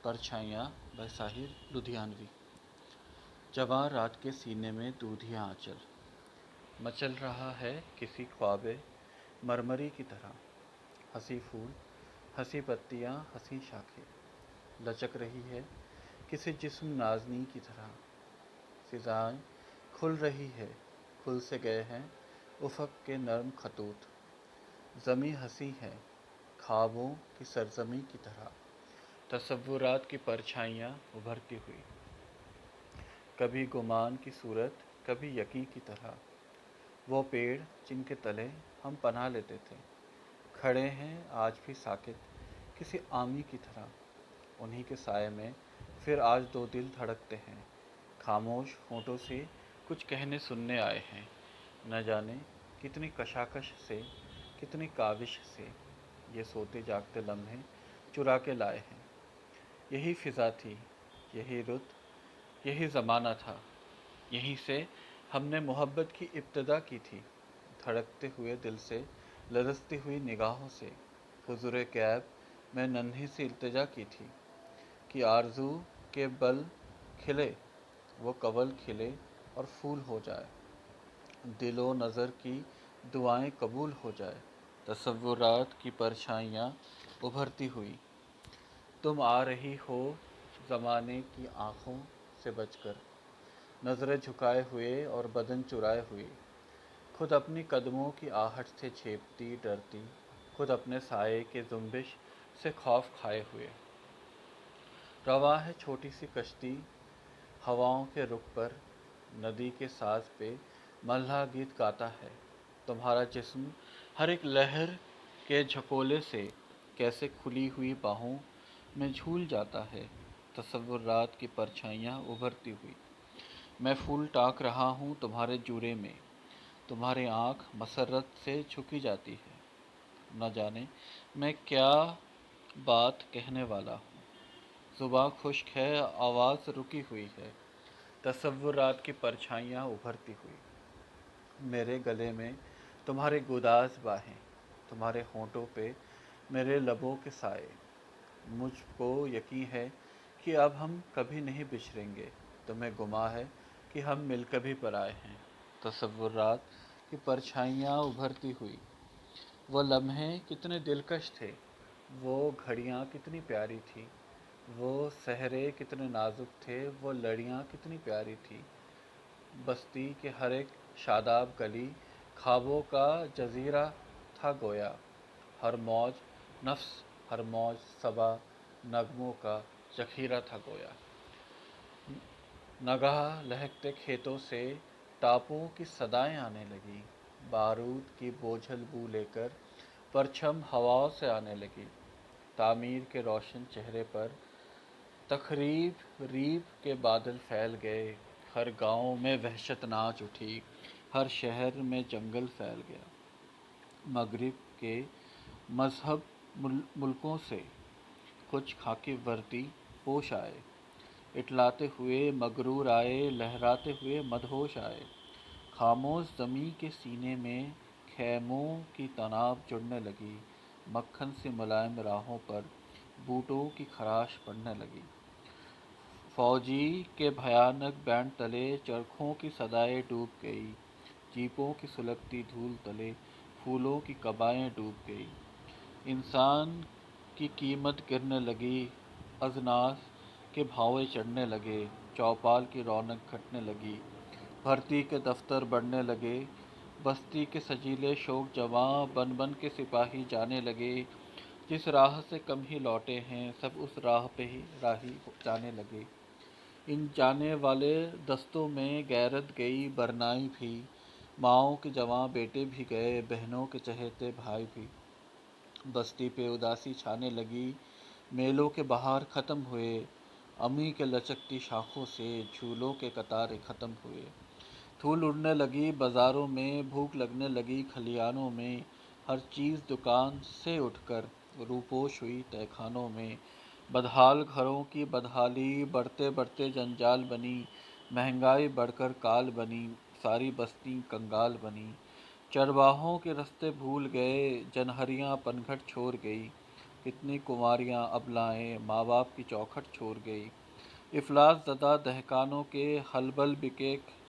परछाइयाँ bye Sahir Ludhianvi. जवां रात के सीने में दूधिया आंचल मचल रहा है किसी ख्वाबे मरमरी की तरह। हंसी फूल, हंसी पत्तियाँ, हंसी शाखें लचक रही है किसी जिस्म नाजनी की तरह। फिजाएं खुल रही है, खुल से गए हैं उफक के नर्म खतूत। ज़मी हंसी है ख्वाबों की सरजमी की तरह। तसव्वुरात की परछाइयाँ उभरती हुई, कभी गुमान की सूरत, कभी यकीन की तरह। वो पेड़ जिनके तले हम पनाह लेते थे खड़े हैं आज भी साकित किसी आमी की तरह। उन्हीं के साए में फिर आज दो दिल धड़कते हैं, खामोश होठों से कुछ कहने सुनने आए हैं। न जाने कितनी कशाकश से, कितनी काविश से ये सोते जागते लम्हे चुरा के लाए हैं। यही फ़िज़ा थी, यही रुत, यही ज़माना था। यहीं से हमने मोहब्बत की इब्तिदा की थी, धड़कते हुए दिल से, लरसती हुई निगाहों से। हुज़ूर कैब में नन्ही सी इल्तिजा की थी कि आरज़ू के बल खिले, वो कवल खिले और फूल हो जाए, दिलो नज़र की दुआएं कबूल हो जाए। तसव्वुरात की परछाइयाँ उभरती हुई, तुम आ रही हो ज़माने की आँखों से बचकर, नज़रें झुकाए हुए और बदन चुराए हुए। खुद अपनी कदमों की आहट से झेपती डरती, खुद अपने साये के जुम्बिश से खौफ खाए हुए। रवा है छोटी सी कश्ती हवाओं के रुख पर, नदी के साज पे मल्लाह गीत गाता है। तुम्हारा जिस्म हर एक लहर के झकोले से कैसे खुली हुई बाहों में झूल जाता है। तसव्वुरात की परछाइयाँ उभरती हुई, मैं फूल टाँक रहा हूँ तुम्हारे जूरे में, तुम्हारी आँख मसरत से झुकी जाती है। न जाने मैं क्या बात कहने वाला हूँ, ज़ुबां खुश्क है, आवाज़ रुकी हुई है। तसव्वुरात की परछाइयाँ उभरती हुई, मेरे गले में तुम्हारे गुदाज बाहें, तुम्हारे होंठों पे मेरे लबों के साए। मुझको यकीन है कि अब हम कभी नहीं बिछड़ेंगे, तुम्हें गुमा है कि हम मिल कभी पर आए हैं। तसव्वुरात की परछाइयाँ उभरती हुई, वो लम्हे कितने दिलकश थे, वो घड़ियाँ कितनी प्यारी थी, वो सहरे कितने नाजुक थे, वो लड़ियाँ कितनी प्यारी थी। बस्ती के हर एक शादाब गली ख्वाबों का जजीरा था गोया। हर मौज नफ्स, हर मौज सबा नगमों का जखीरा था गोया। नगाह लहकते खेतों से टापों की सदाएं आने लगी, बारूद की बोझल बू लेकर परछम हवाओं से आने लगी। तामीर के रोशन चेहरे पर तखरीब रीब के बादल फैल गए, हर गांव में वहशत नाच उठी, हर शहर में जंगल फैल गया। मगरिब के मजहब मुल्कों से कुछ खाकी वर्दी पोश आए, इटलाते हुए मगरूर आए, लहराते हुए मदहोश आए। खामोश ज़मी के सीने में खैमों की तनाब जुड़ने लगी, मक्खन सी मुलायम राहों पर बूटों की खराश पड़ने लगी। फौजी के भयानक बैंड तले चरखों की सदाएं डूब गई, जीपों की सुलगती धूल तले फूलों की कबाएं डूब गई। इंसान की कीमत गिरने लगी, अजनास के भावे चढ़ने लगे, चौपाल की रौनक घटने लगी, भर्ती के दफ्तर बढ़ने लगे, बस्ती के सजीले शौक जवां बन बन के सिपाही जाने लगे। जिस राह से कम ही लौटे हैं, सब उस राह पे ही राही जाने लगे। इन जाने वाले दस्तों में गैरत गई बरनाई भी, माँओं के जवां बेटे भी गए, बहनों के चहेते भाई भी। बस्ती पे उदासी छाने लगी, मेलों के बहार ख़त्म हुए, अमी के लचकती शाखों से झूलों के कतारे ख़त्म हुए। धूल उड़ने लगी बाज़ारों में, भूख लगने लगी खलियानों में, हर चीज़ दुकान से उठकर रूपोश हुई तहखानों में। बदहाल घरों की बदहाली बढ़ते बढ़ते जंजाल बनी, महंगाई बढ़कर काल बनी, सारी बस्ती कंगाल बनी। चरवाहों के रास्ते भूल गए, जनहरियाँ पनघट छोड़ गई, اتنی کنواریاں ابلائیں ماں باپ کی چوکھٹ چھوڑ گئی۔ افلاس زدہ دہقانوں کے حلبل بکے